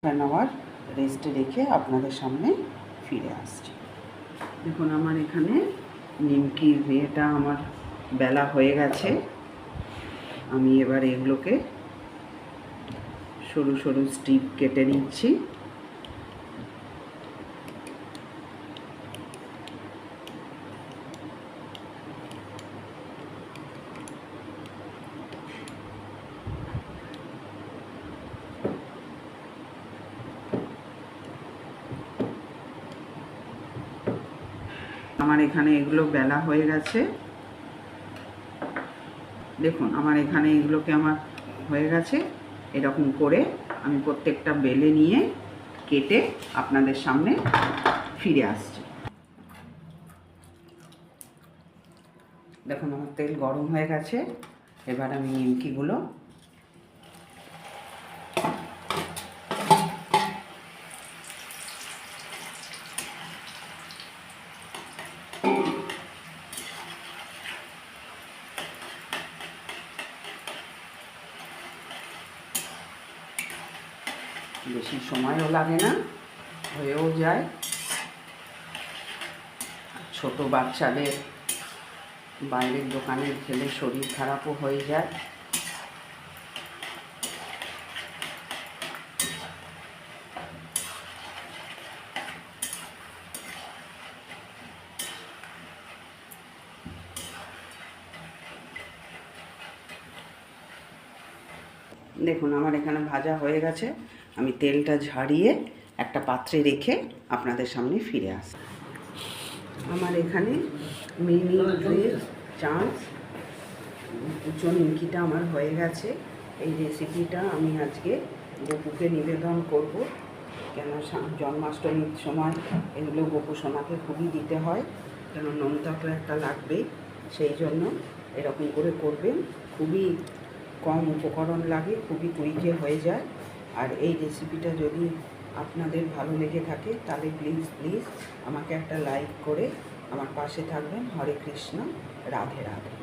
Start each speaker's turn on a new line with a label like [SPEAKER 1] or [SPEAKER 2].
[SPEAKER 1] Hour রেস্টে রেখে আপনাদের সামনে ফিরে আসছি। দেখুন আমার এখানে নিমকির ইয়েটা আমার বেলা হয়ে গেছে। আমি এবার এগুলোকে সরু সরু স্ট্রিপ কেটে নিচ্ছি। আমার এখানে এগুলো বেলা হয়ে গেছে। দেখুন আমার এখানে এগুলোকে আমার হয়ে গেছে। এরকম করে আমি প্রত্যেকটা বেলে নিয়ে কেটে আপনাদের সামনে ফিরে আসছি। দেখুন আমার তেল গরম হয়ে গেছে। এবার আমি নিমকিগুলো বেশি সময়ও লাগে না, হয়েও যায়। ছোট বাচ্চাদের বাইরের দোকানের খেলে শরীর খারাপও হয়ে যায়। দেখুন আমার এখানে ভাজা হয়ে গেছে। আমি তেলটা ঝাড়িয়ে একটা পাত্রে রেখে আপনাদের সামনে ফিরে আসি। আমার এখানে মিনি ভেজ চান্স কুচো নিমকিটা আমার হয়ে গেছে। এই রেসিপিটা আমি আজকে গপুকে নিবেদন করব, কেন জন্মাষ্টমীর সময় এগুলো গপু সোনাকে খুবই দিতে হয়, কেন নোনতা তো একটা লাগবেই। সেই জন্য এরকম করে করবেন। খুবই কম উপকরণ লাগে, খুবই কুইকে হয়ে যায়। আর এই রেসিপিটা যদি আপনাদের ভালো লেগে থাকে তাহলে প্লিজ আমাকে একটা লাইক করে আমার পাশে থাকবেন। হরে কৃষ্ণ, রাধে রাধে।